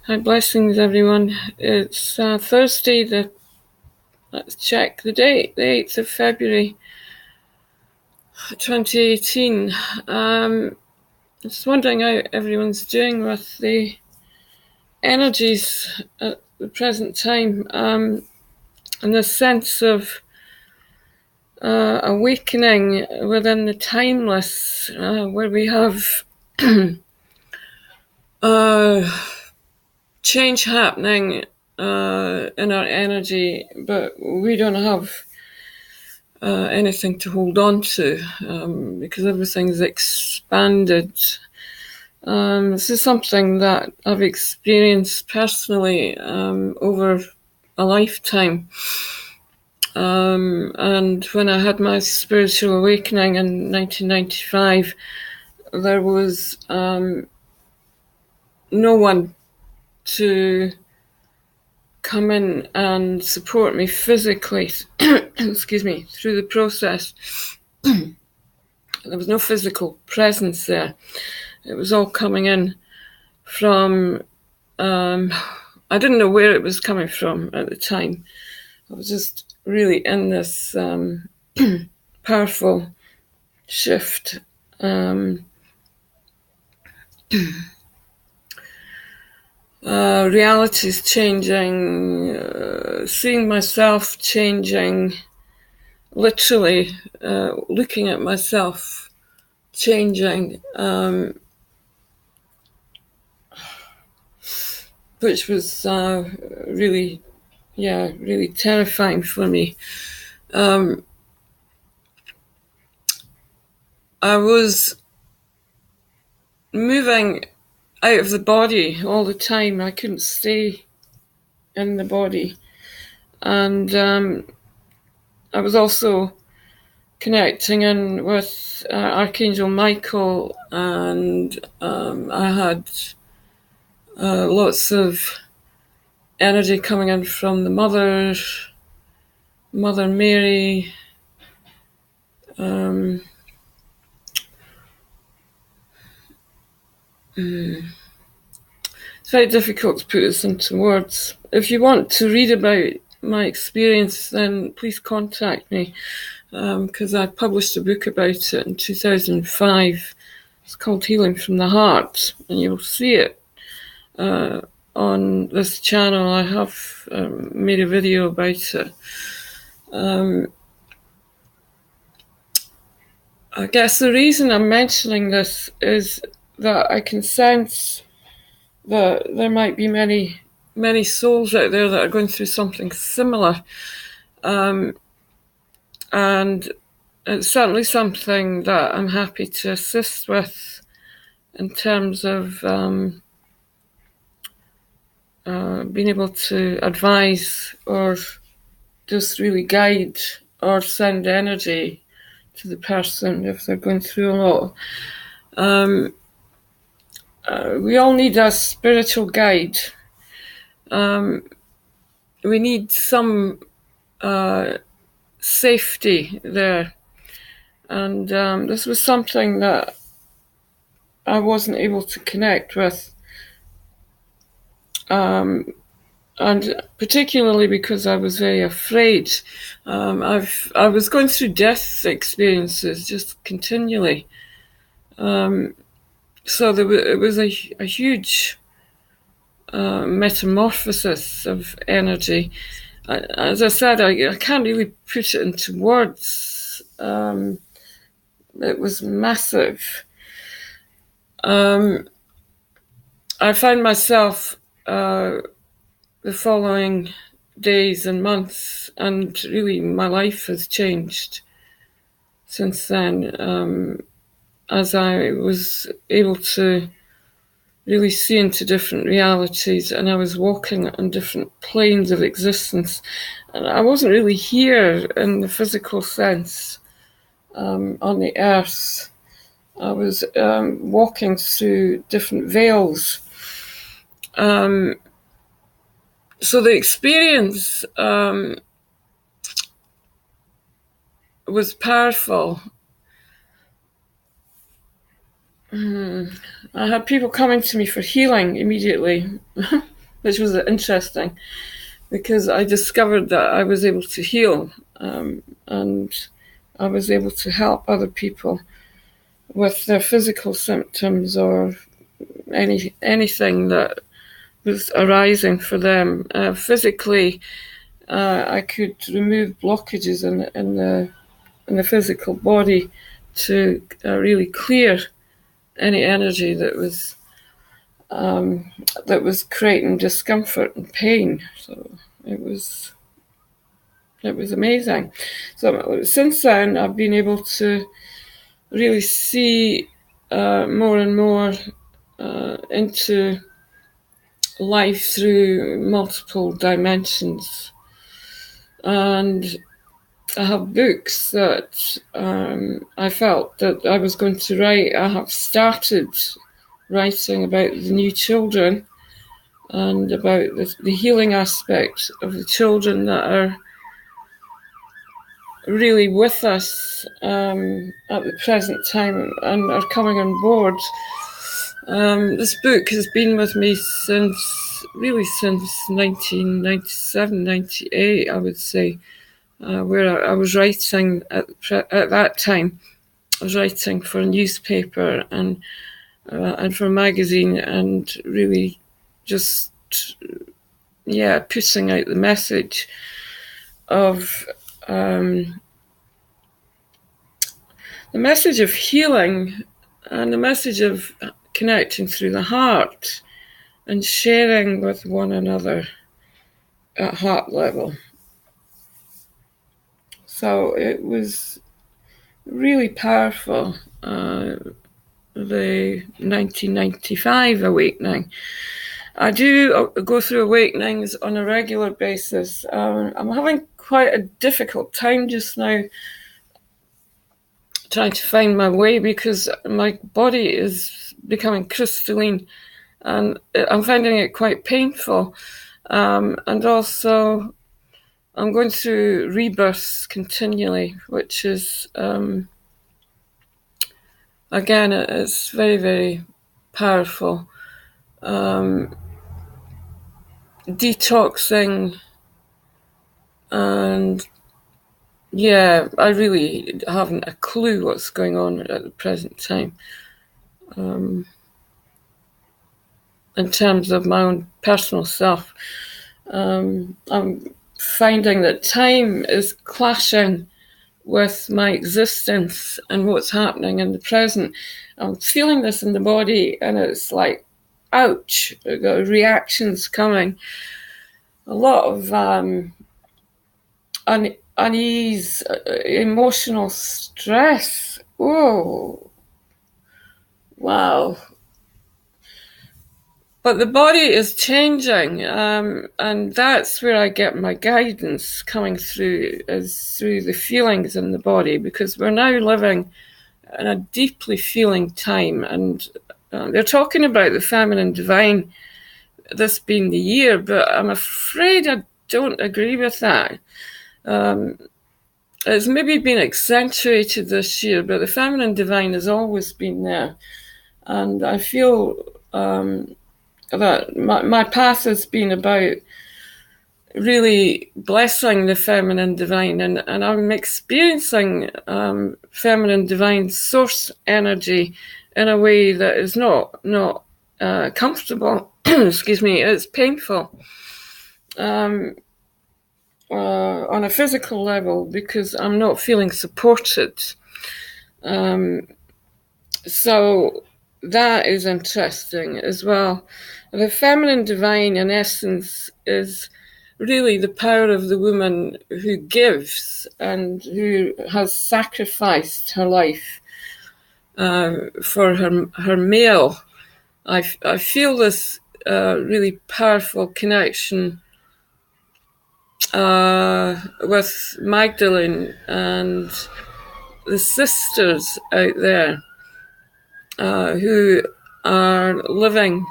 Hi, blessings, everyone. It's Thursday. Let's check the date. The 8th of February, 2018. Just wondering how everyone's doing with the energies at the present time, and the sense of awakening within the timeless, where we have change happening in our energy, but we don't have anything to hold on to because everything's expanded. This is something that I've experienced personally over a lifetime. And when I had my spiritual awakening in 1995, there was no one to come in and support me physically, excuse me, through the process. There was no physical presence there. It was all coming in from, I didn't know where it was coming from at the time. I was just really in this powerful shift. Reality's changing, seeing myself changing, literally looking at myself changing, which was really terrifying for me. I was moving out of the body all the time. I couldn't stay in the body. And I was also connecting in with Archangel Michael, and I had lots of energy coming in from the Mother Mary. It's very difficult to put this into words. If you want to read about my experience, then please contact me, because I published a book about it in 2005. It's called Healing from the Heart, and you'll see it on this channel. I have made a video about it. I guess the reason I'm mentioning this is that I can sense that there might be many souls out there that are going through something similar, and it's certainly something that I'm happy to assist with in terms of being able to advise or just really guide or send energy to the person if they're going through a lot. We all need a spiritual guide. We need some safety there. And this was something that I wasn't able to connect with. And particularly because I was very afraid. I was going through death experiences just continually. So it was a huge metamorphosis of energy. As I said, I can't really put it into words. It was massive. I found myself the following days and months, and really my life has changed since then, as I was able to really see into different realities, and I was walking on different planes of existence, and I wasn't really here in the physical sense on the earth. I was walking through different veils. So the experience was powerful. I had people coming to me for healing immediately. which was interesting because I discovered that I was able to heal, and I was able to help other people with their physical symptoms or anything that was arising for them. Physically, I could remove blockages in the physical body to really clear any energy that was creating discomfort and pain. So it was amazing. So since then, I've been able to really see more and more into life through multiple dimensions. And I have books that I felt that I was going to write. I have started writing about the new children and about the healing aspect of the children that are really with us at the present time and are coming on board. This book has been with me since 1997, 98, I would say, where I was writing at that time. I was writing for a newspaper and for a magazine, and really just putting out the message of healing and the message of connecting through the heart and sharing with one another at heart level. So it was really powerful, the 1995 awakening. I do go through awakenings on a regular basis. I'm having quite a difficult time just now trying to find my way because my body is becoming crystalline and I'm finding it quite painful. And also I'm going through rebirths continually, which is, again, it's very, very powerful. Detoxing, and I really haven't a clue what's going on at the present time. In terms of my own personal self, I'm finding that time is clashing with my existence and what's happening in the present. I'm feeling this in the body and it's like, ouch, I've got reactions coming. A lot of unease, emotional stress. Whoa, wow. But the body is changing, and that's where I get my guidance coming through, is through the feelings in the body, because we're now living in a deeply feeling time, and they're talking about the feminine divine, this being the year, but I'm afraid I don't agree with that. It's maybe been accentuated this year, but the feminine divine has always been there, and I feel that my path has been about really blessing the feminine divine, and I'm experiencing feminine divine source energy in a way that is not comfortable. Excuse me, it's painful on a physical level because I'm not feeling supported. So that is interesting as well. The feminine divine, in essence, is really the power of the woman who gives and who has sacrificed her life for her male. I feel this really powerful connection with Magdalene and the sisters out there who are living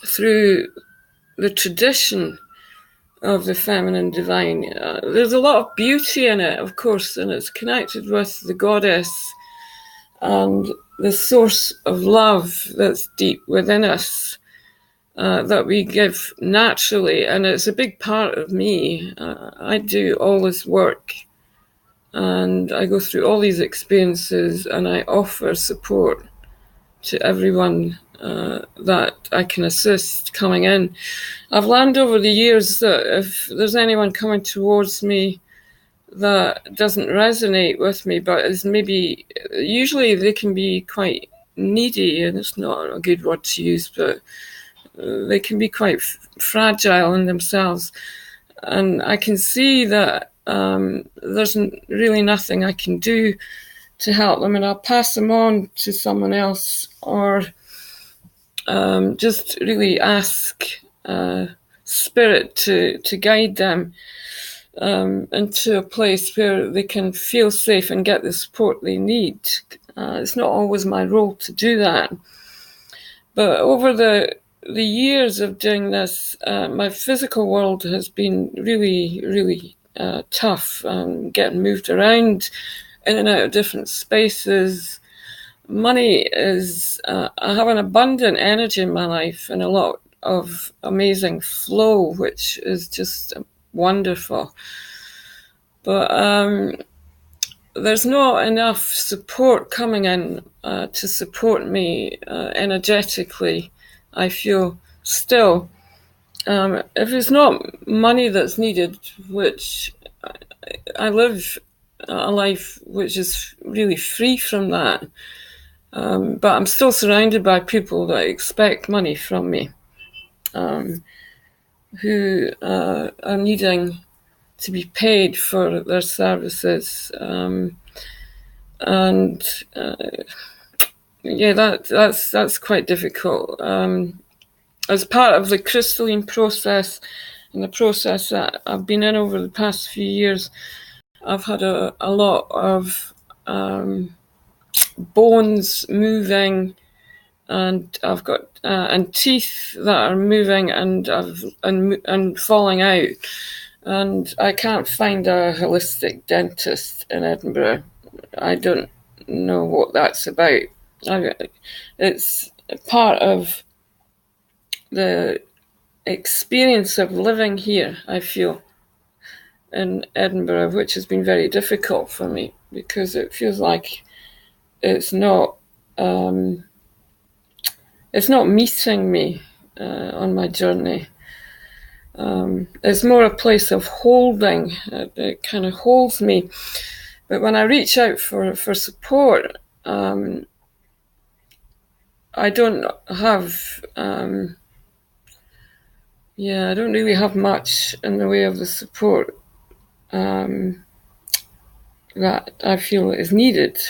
through the tradition of the feminine divine. There's a lot of beauty in it, of course, and it's connected with the goddess and the source of love that's deep within us. that we give naturally, and it's a big part of me. I do all this work, and I go through all these experiences, and I offer support to everyone that I can assist coming in. I've learned over the years that if there's anyone coming towards me that doesn't resonate with me, but is maybe, usually they can be quite needy, and it's not a good word to use, but they can be quite fragile in themselves. And I can see that there's really nothing I can do to help them, and I'll pass them on to someone else, or just really ask Spirit to guide them into a place where they can feel safe and get the support they need. It's not always my role to do that. But over the years of doing this, my physical world has been really, really tough. Getting moved around in and out of different spaces. Money is, I have an abundant energy in my life and a lot of amazing flow, which is just wonderful. But there's not enough support coming in to support me energetically, I feel still. If it's not money that's needed, which I live a life which is really free from that, but I'm still surrounded by people that expect money from me, who are needing to be paid for their services, and yeah, that's quite difficult. As part of the crystalline process, and the process that I've been in over the past few years, I've had a lot of bones moving, and I've got and teeth that are moving and falling out. And I can't find a holistic dentist in Edinburgh. I don't know what that's about. It's part of the experience of living here, I feel, in Edinburgh, which has been very difficult for me, because it feels like it's not meeting me on my journey. It's more a place of holding. It kind of holds me. But when I reach out for support, I don't have, I don't really have much in the way of the support that I feel is needed.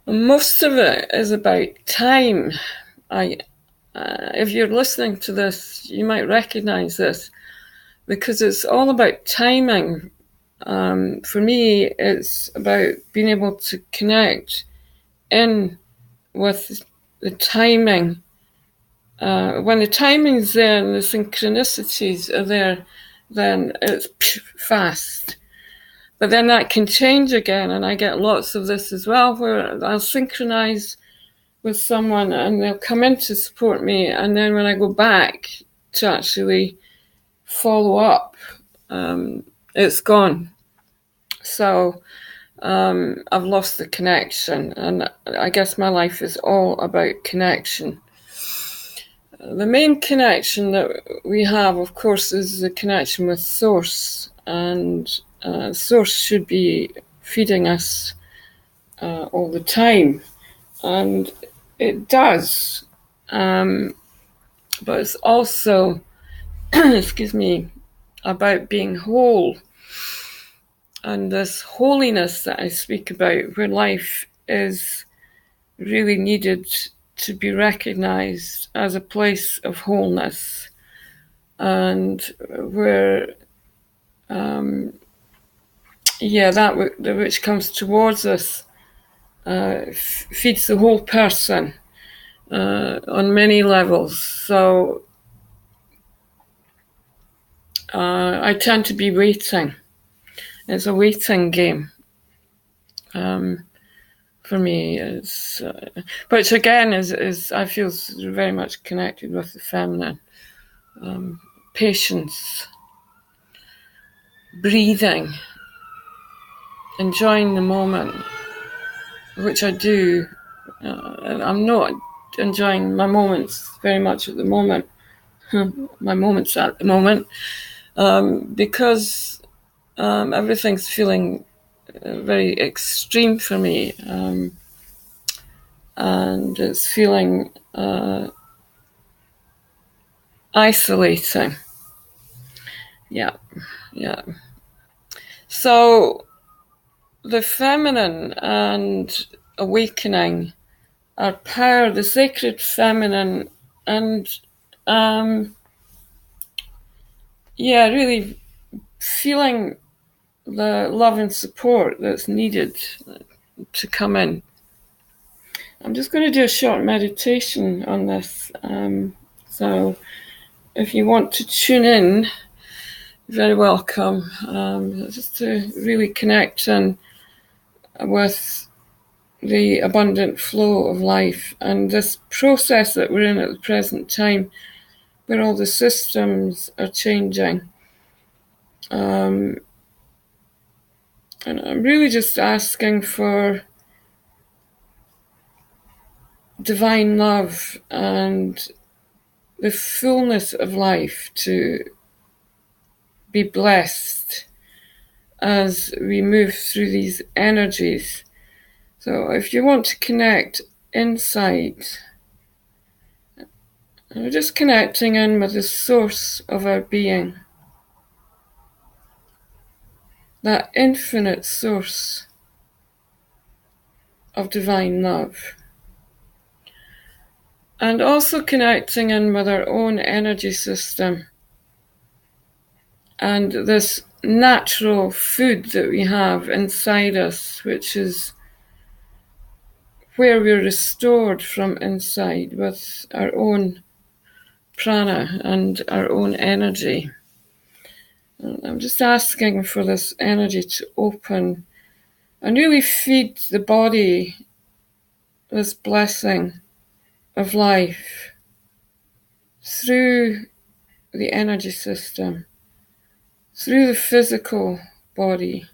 Most of it is about time. If you're listening to this, you might recognize this, because it's all about timing. For me, it's about being able to connect in with the timing. When the timing's there and the synchronicities are there, then it's fast. But then that can change again, and I get lots of this as well, where I'll synchronize with someone and they'll come in to support me, and then when I go back to actually follow up, it's gone. So I've lost the connection, and I guess my life is all about connection. The main connection that we have, of course, is the connection with Source, and Source should be feeding us all the time, and it does. But it's also, excuse me, about being whole. And this holiness that I speak about, where life is really needed to be recognized as a place of wholeness, and where, that which comes towards us feeds the whole person on many levels. So I tend to be waiting. It's a waiting game for me is, which again is I feel very much connected with the feminine. Patience, breathing, enjoying the moment, which I do. I'm not enjoying my moments very much at the moment. My moments at the moment, because everything's feeling very extreme for me, and it's feeling isolating. Yeah, yeah. So the feminine and awakening, our power, the sacred feminine, and really feeling the love and support that's needed to come in. I'm just going to do a short meditation on this. So if you want to tune in, you're very welcome. Just to really connect in with the abundant flow of life and this process that we're in at the present time, where all the systems are changing. And I'm really just asking for divine love and the fullness of life to be blessed as we move through these energies. So if you want to connect inside, we're just connecting in with the source of our being, that infinite source of divine love. And also connecting in with our own energy system and this natural food that we have inside us, which is where we're restored from inside with our own prana and our own energy. And I'm just asking for this energy to open and really feed the body this blessing of life through the energy system, through the physical body,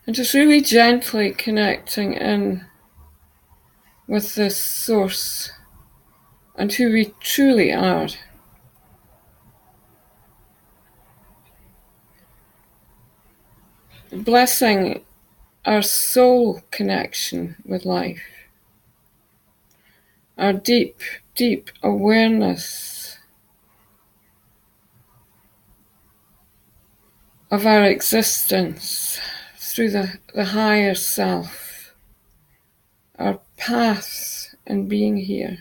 and just really gently connecting in with this source and who we truly are. Blessing our soul connection with life, our deep, deep awareness of our existence through the higher self, our path in being here.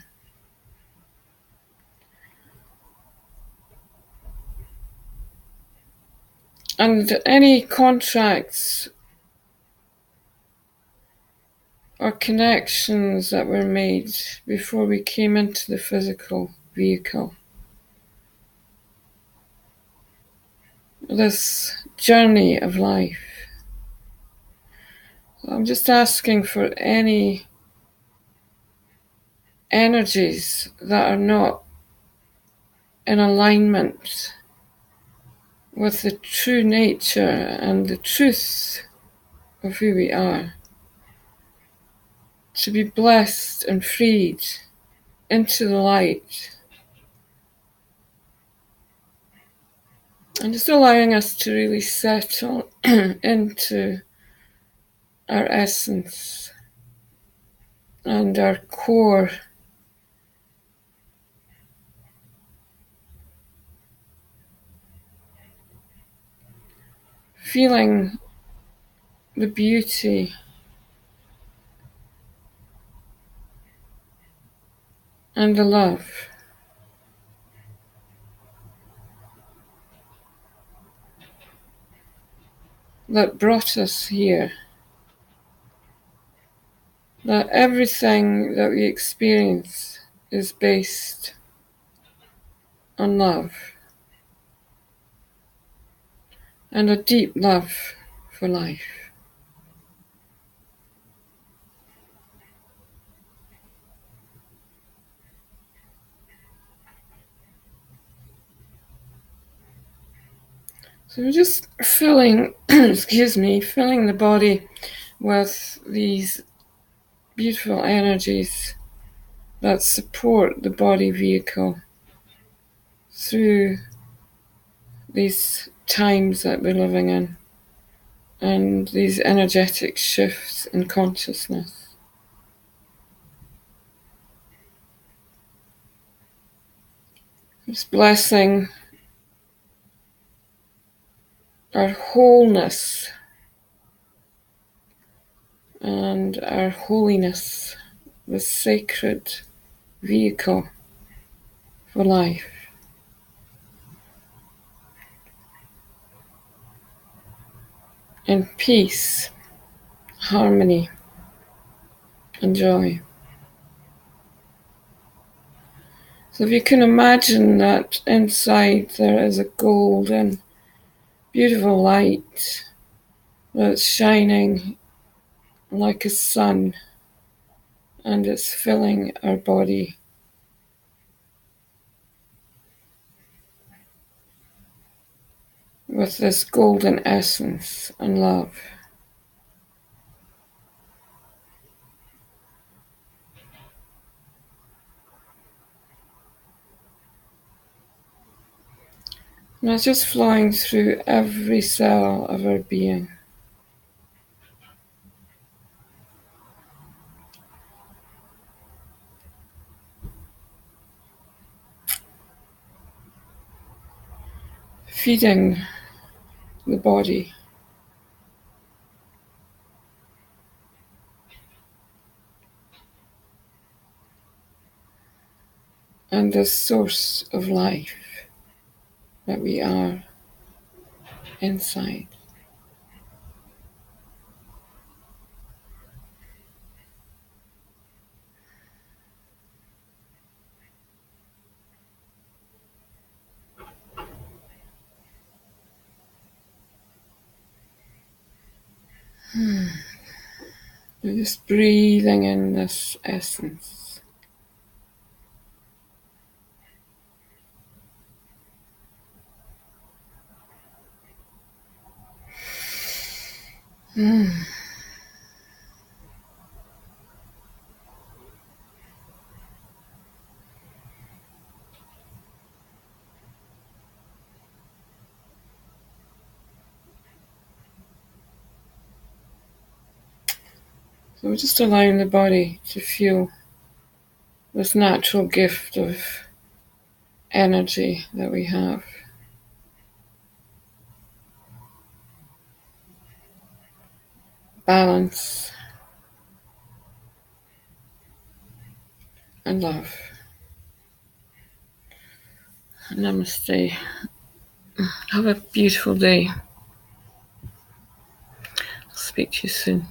And any contracts or connections that were made before we came into the physical vehicle. This journey of life. I'm just asking for any energies that are not in alignment with the true nature and the truth of who we are, to be blessed and freed into the light, and just allowing us to really settle into our essence and our core. Feeling the beauty and the love that brought us here. That everything that we experience is based on love and a deep love for life. So we're just filling, filling the body with these beautiful energies that support the body vehicle through these times that we're living in and these energetic shifts in consciousness. Just blessing our wholeness and our holiness, the sacred vehicle for life. In peace, harmony, and joy. So if you can imagine that inside there is a golden, beautiful light that's shining like a sun, and it's filling our body with this golden essence and love. And it's just flowing through every cell of our being. Feeding the body. And the source of life that we are inside. We're just breathing in this essence. So we're just allowing the body to feel this natural gift of energy that we have. Balance and love. Namaste. Have a beautiful day. I'll speak to you soon.